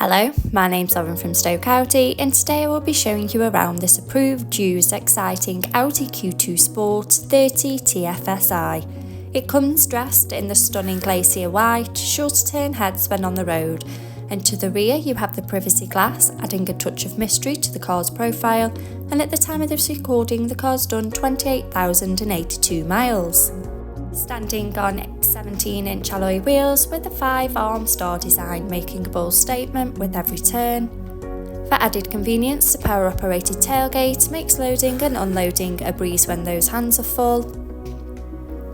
Hello, my name's Lauren from Stoke Audi, and today I will be showing you around this approved, used, exciting Audi Q2 Sport 30 TFSI. It comes dressed in the stunning glacier white, sure to turn heads when on the road, and to the rear you have the privacy glass, adding a touch of mystery to the car's profile, and at the time of this recording the car's done 28,082 miles. Standing on 17-inch alloy wheels with a 5-arm star design, making a bold statement with every turn. For added convenience, the power-operated tailgate makes loading and unloading a breeze when those hands are full.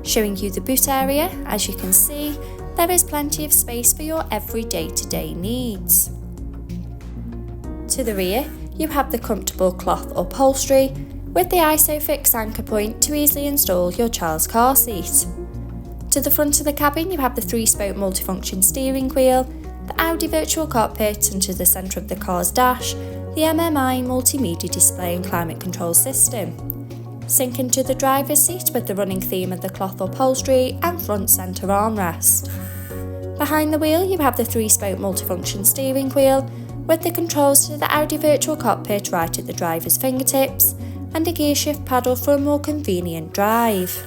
Showing you the boot area, as you can see, there is plenty of space for your every day-to-day needs. To the rear, you have the comfortable cloth upholstery with the ISOFIX anchor point to easily install your child's car seat. To the front of the cabin you have the 3-spoke multifunction steering wheel, the Audi virtual cockpit, and to the centre of the car's dash, the MMI multimedia display and climate control system. Sink into the driver's seat with the running theme of the cloth upholstery and front centre armrest. Behind the wheel you have the 3-spoke multifunction steering wheel with the controls to the Audi virtual cockpit right at the driver's fingertips, and a gear shift paddle for a more convenient drive.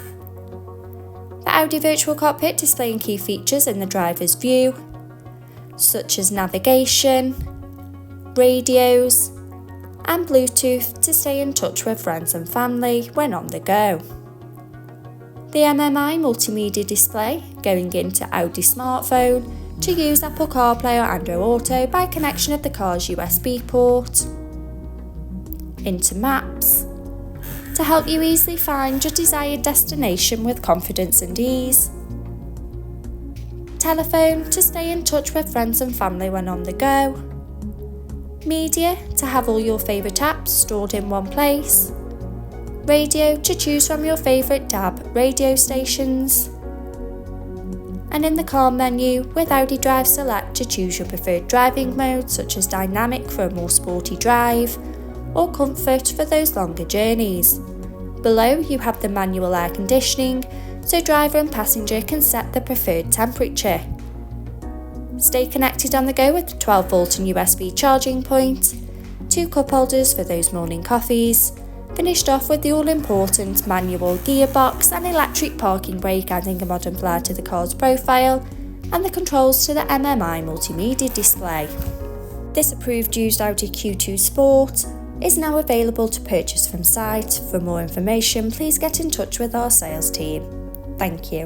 The Audi virtual cockpit displaying key features in the driver's view, such as navigation, radios, and Bluetooth to stay in touch with friends and family when on the go. The MMI multimedia display going into Audi smartphone to use Apple CarPlay or Android Auto by connection of the car's USB port, into Maps, to help you easily find your desired destination with confidence and ease. Telephone to stay in touch with friends and family when on the go. Media to have all your favourite apps stored in one place. Radio to choose from your favourite DAB radio stations. And in the car menu with Audi Drive Select to choose your preferred driving mode, such as dynamic for a more sporty drive, or comfort for those longer journeys. Below you have the manual air conditioning, so driver and passenger can set the preferred temperature. Stay connected on the go with the 12-volt and USB charging point, 2 cup holders for those morning coffees, finished off with the all-important manual gearbox and electric parking brake, adding a modern flair to the car's profile, and the controls to the MMI multimedia display. This approved used Audi Q2 Sport is now available to purchase from site. For more information, please get in touch with our sales team. Thank you.